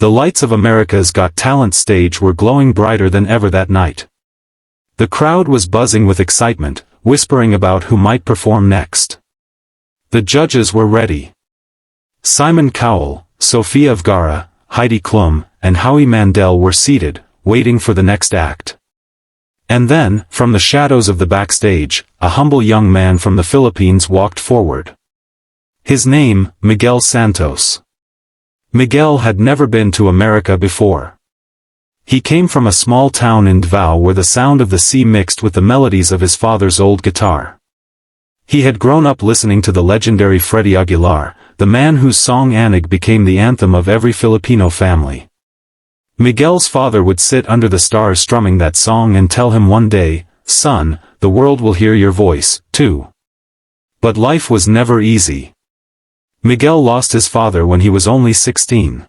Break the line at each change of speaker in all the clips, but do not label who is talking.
The lights of America's Got Talent stage were glowing brighter than ever that night. The crowd was buzzing with excitement, whispering about who might perform next. The judges were ready. Simon Cowell, Sofia Vergara, Heidi Klum, and Howie Mandel were seated, waiting for the next act. And then, from the shadows of the backstage, a humble young man from the Philippines walked forward. His name, Miguel Santos. Miguel had never been to America before. He came from a small town in Davao where the sound of the sea mixed with the melodies of his father's old guitar. He had grown up listening to the legendary Freddy Aguilar, the man whose song Anak became the anthem of every Filipino family. Miguel's father would sit under the stars strumming that song and tell him one day, "Son, the world will hear your voice, too." But life was never easy. Miguel lost his father when he was only 16.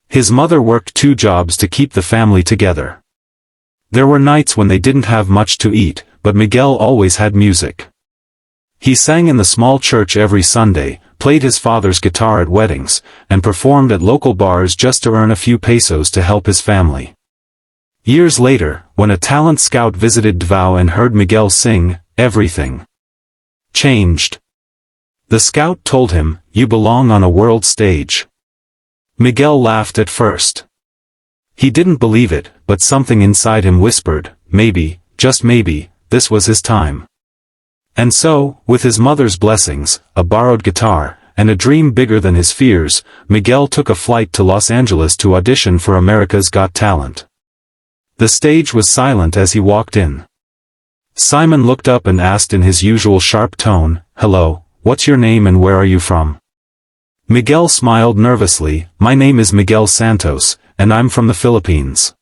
His mother worked 2 jobs to keep the family together. There were nights when they didn't have much to eat, but Miguel always had music. He sang in the small church every Sunday, played his father's guitar at weddings, and performed at local bars just to earn a few pesos to help his family. Years later, when a talent scout visited Davao and heard Miguel sing, everything changed. The scout told him, "You belong on a world stage." Miguel laughed at first. He didn't believe it, but something inside him whispered, maybe, just maybe, this was his time. And so, with his mother's blessings, a borrowed guitar, and a dream bigger than his fears, Miguel took a flight to Los Angeles to audition for America's Got Talent. The stage was silent as he walked in. Simon looked up and asked in his usual sharp tone, "Hello, what's your name and where are you from?" Miguel smiled nervously, "My name is Miguel Santos, and I'm from the Philippines."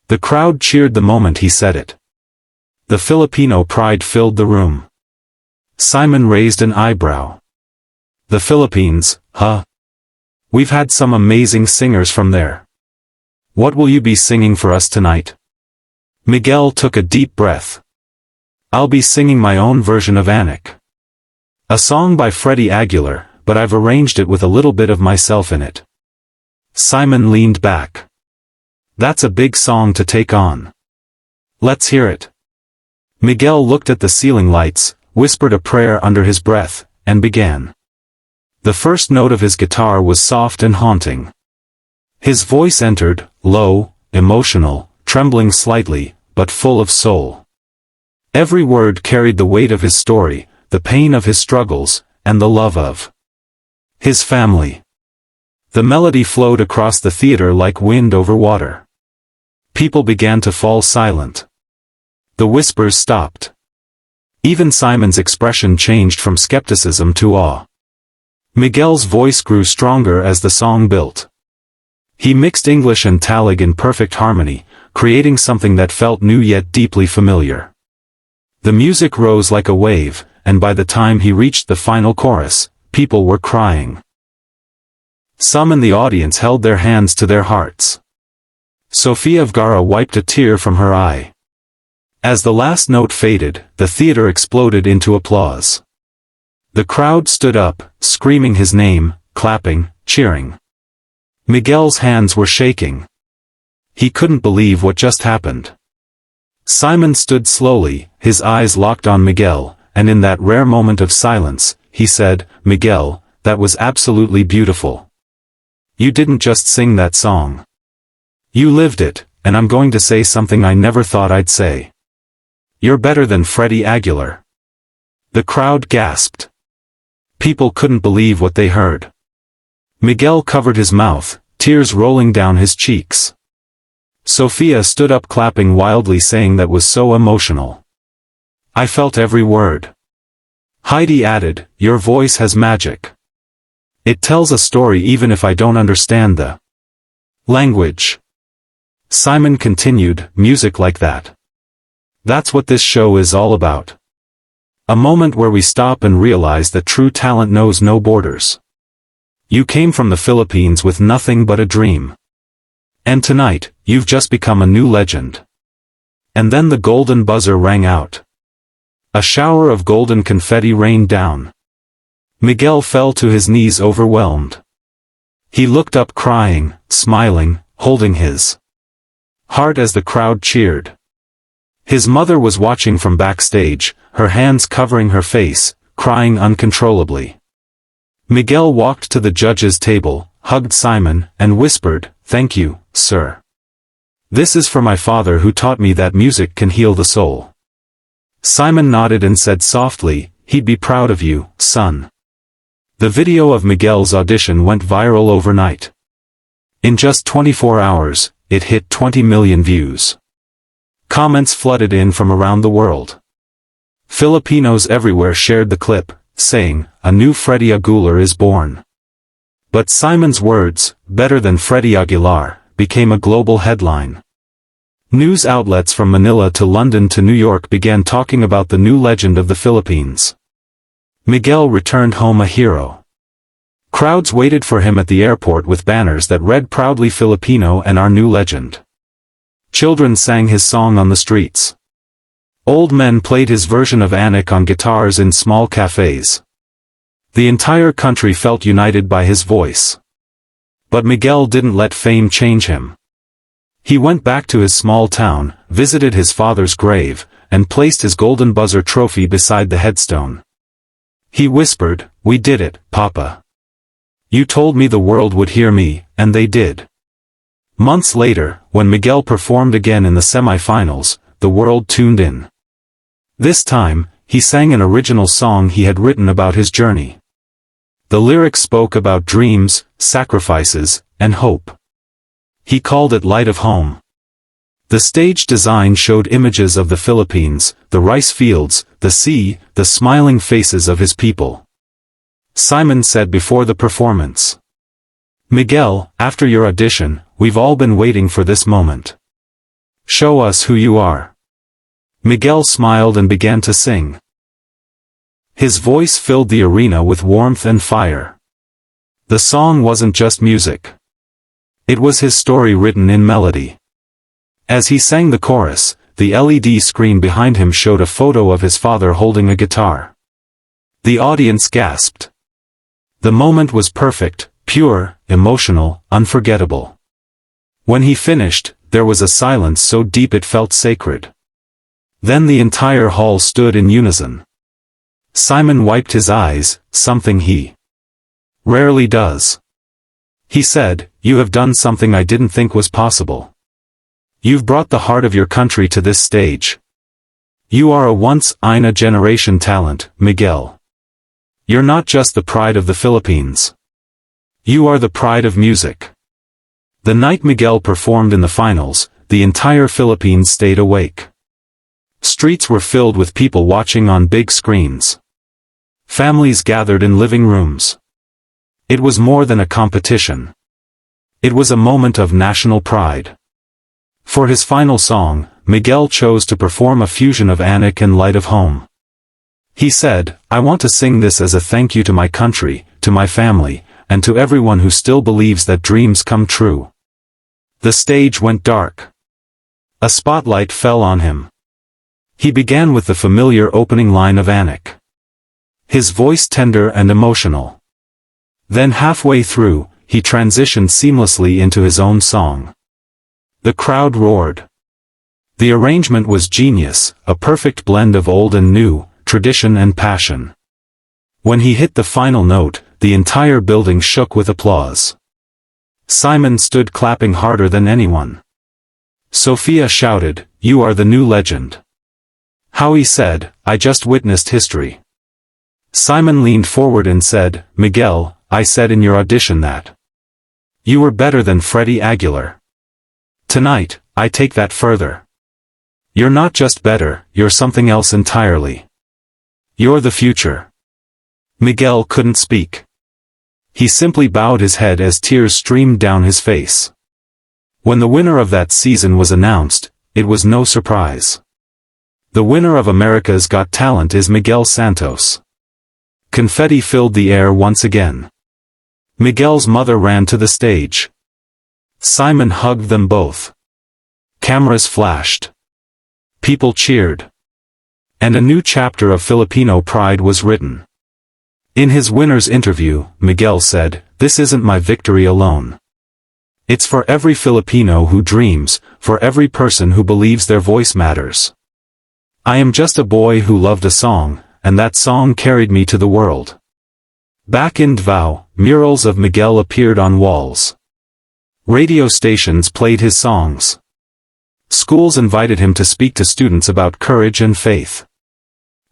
The crowd cheered the moment he said it. The Filipino pride filled the room. Simon raised an eyebrow. "The Philippines, huh? We've had some amazing singers from there. What will you be singing for us tonight?" Miguel took a deep breath. "I'll be singing my own version of Anak. A song by Freddy Aguilar, but I've arranged it with a little bit of myself in it." Simon leaned back. "That's a big song to take on. Let's hear it." Miguel looked at the ceiling lights, whispered a prayer under his breath, and began. The first note of his guitar was soft and haunting. His voice entered, low, emotional, trembling slightly, but full of soul. Every word carried the weight of his story, the pain of his struggles, and the love of his family. The melody flowed across the theater like wind over water. People began to fall silent. The whispers stopped. Even Simon's expression changed from skepticism to awe. Miguel's voice grew stronger as the song built. He mixed English and Tagalog in perfect harmony, creating something that felt new yet deeply familiar. The music rose like a wave, and by the time he reached the final chorus, people were crying. Some in the audience held their hands to their hearts. Sofia Vergara wiped a tear from her eye. As the last note faded, the theater exploded into applause. The crowd stood up, screaming his name, clapping, cheering. Miguel's hands were shaking. He couldn't believe what just happened. Simon stood slowly, his eyes locked on Miguel, and in that rare moment of silence, he said, "Miguel, that was absolutely beautiful. You didn't just sing that song. You lived it, and I'm going to say something I never thought I'd say. You're better than Freddy Aguilar." The crowd gasped. People couldn't believe what they heard. Miguel covered his mouth, tears rolling down his cheeks. Sofia stood up clapping wildly, saying that was so emotional. "I felt every word." Heidi added, "Your voice has magic. It tells a story even if I don't understand the language." Simon continued, "Music like that. That's what this show is all about. A moment where we stop and realize that true talent knows no borders. You came from the Philippines with nothing but a dream. And tonight, you've just become a new legend." And then the golden buzzer rang out. A shower of golden confetti rained down. Miguel fell to his knees overwhelmed. He looked up crying, smiling, holding his heart as the crowd cheered. His mother was watching from backstage, her hands covering her face, crying uncontrollably. Miguel walked to the judges' table, hugged Simon, and whispered, "Thank you, sir. This is for my father who taught me that music can heal the soul." Simon nodded and said softly, "He'd be proud of you, son." The video of Miguel's audition went viral overnight. In just 24 hours, it hit 20 million views. Comments flooded in from around the world. Filipinos everywhere shared the clip, saying, "A new Freddy Aguilar is born." But Simon's words, "better than Freddy Aguilar," became a global headline. News outlets from Manila to London to New York began talking about the new legend of the Philippines. Miguel returned home a hero. Crowds waited for him at the airport with banners that read proudly "Filipino and our new legend." Children sang his song on the streets. Old men played his version of Anak on guitars in small cafes. The entire country felt united by his voice. But Miguel didn't let fame change him. He went back to his small town, visited his father's grave, and placed his golden buzzer trophy beside the headstone. He whispered, "We did it, Papa. You told me the world would hear me, and they did." Months later, when Miguel performed again in the semifinals, the world tuned in. This time, he sang an original song he had written about his journey. The lyrics spoke about dreams, sacrifices, and hope. He called it "Light of Home." The stage design showed images of the Philippines, the rice fields, the sea, the smiling faces of his people. Simon said before the performance, "Miguel, after your audition, we've all been waiting for this moment. Show us who you are." Miguel smiled and began to sing. His voice filled the arena with warmth and fire. The song wasn't just music. It was his story written in melody. As he sang the chorus, the LED screen behind him showed a photo of his father holding a guitar. The audience gasped. The moment was perfect, pure, emotional, unforgettable. When he finished, there was a silence so deep it felt sacred. Then the entire hall stood in unison. Simon wiped his eyes, something he rarely does. He said, "You have done something I didn't think was possible. You've brought the heart of your country to this stage. You are a once-in-a-generation talent, Miguel. You're not just the pride of the Philippines. You are the pride of music." The night Miguel performed in the finals, the entire Philippines stayed awake. Streets were filled with people watching on big screens. Families gathered in living rooms. It was more than a competition. It was a moment of national pride. For his final song, Miguel chose to perform a fusion of Anak and Light of Home. He said, "I want to sing this as a thank you to my country, to my family, and to everyone who still believes that dreams come true." The stage went dark. A spotlight fell on him. He began with the familiar opening line of Anak. His voice tender and emotional. Then halfway through, he transitioned seamlessly into his own song. The crowd roared. The arrangement was genius, a perfect blend of old and new, tradition and passion. When he hit the final note, the entire building shook with applause. Simon stood clapping harder than anyone. Sophia shouted, "You are the new legend." Howie said, "I just witnessed history." Simon leaned forward and said, "Miguel, I said in your audition that you were better than Freddy Aguilar. Tonight, I take that further. You're not just better, you're something else entirely. You're the future." Miguel couldn't speak. He simply bowed his head as tears streamed down his face. When the winner of that season was announced, it was no surprise. The winner of America's Got Talent is Miguel Santos. Confetti filled the air once again. Miguel's mother ran to the stage. Simon hugged them both. Cameras flashed. People cheered. And a new chapter of Filipino pride was written. In his winner's interview, Miguel said, this isn't my victory alone. It's for every Filipino who dreams, for every person who believes their voice matters. I am just a boy who loved a song, and that song carried me to the world. Back in Davao, murals of Miguel appeared on walls. Radio stations played his songs. Schools invited him to speak to students about courage and faith.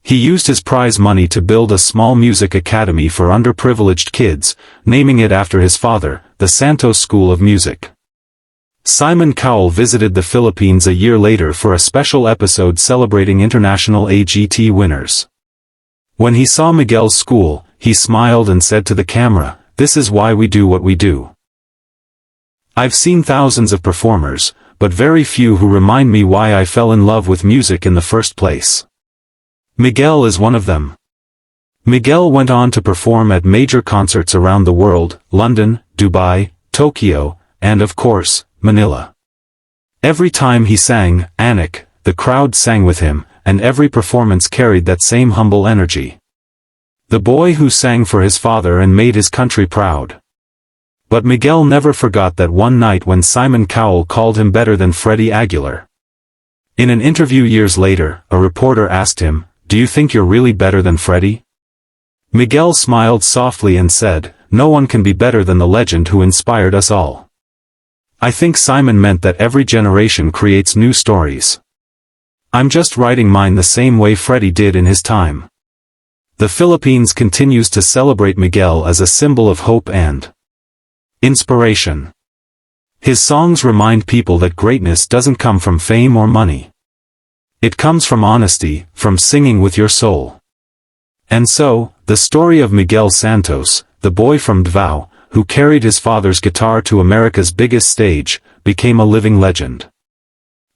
He used his prize money to build a small music academy for underprivileged kids, naming it after his father, the Santos School of Music. Simon Cowell visited the Philippines a year later for a special episode celebrating international AGT winners. When he saw Miguel's school, he smiled and said to the camera, "This is why we do what we do. I've seen thousands of performers, but very few who remind me why I fell in love with music in the first place." Miguel is one of them. Miguel went on to perform at major concerts around the world, London, Dubai, Tokyo, and of course, Manila. Every time he sang Anak, the crowd sang with him, and every performance carried that same humble energy. The boy who sang for his father and made his country proud. But Miguel never forgot that one night when Simon Cowell called him better than Freddy Aguilar. In an interview years later, a reporter asked him, "Do you think you're really better than Freddy?" Miguel smiled softly and said, "No one can be better than the legend who inspired us all." I think Simon meant that every generation creates new stories. I'm just writing mine the same way Freddy did in his time. The Philippines continues to celebrate Miguel as a symbol of hope and inspiration. His songs remind people that greatness doesn't come from fame or money. It comes from honesty, from singing with your soul. And so, the story of Miguel Santos, the boy from Davao, who carried his father's guitar to America's biggest stage, became a living legend.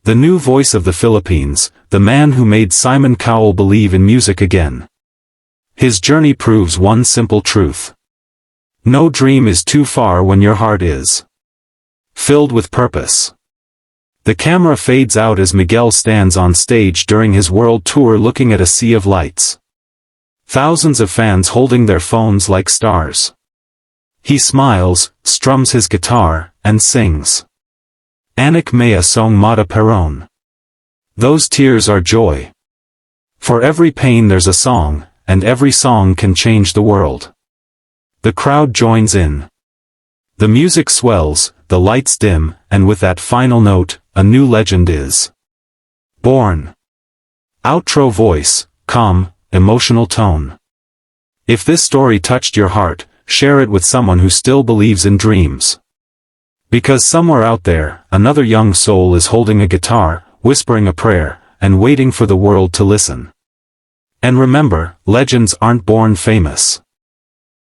The new voice of the Philippines, the man who made Simon Cowell believe in music again. His journey proves one simple truth. No dream is too far when your heart is filled with purpose. The camera fades out as Miguel stands on stage during his world tour looking at a sea of lights. Thousands of fans holding their phones like stars. He smiles, strums his guitar, and sings. Anak may a song mata peron. Those tears are joy. For every pain there's a song, and every song can change the world. The crowd joins in. The music swells, the lights dim, and with that final note, a new legend is born. Outro voice, calm, emotional tone. If this story touched your heart, share it with someone who still believes in dreams. Because somewhere out there, another young soul is holding a guitar, whispering a prayer, and waiting for the world to listen. And remember, legends aren't born famous.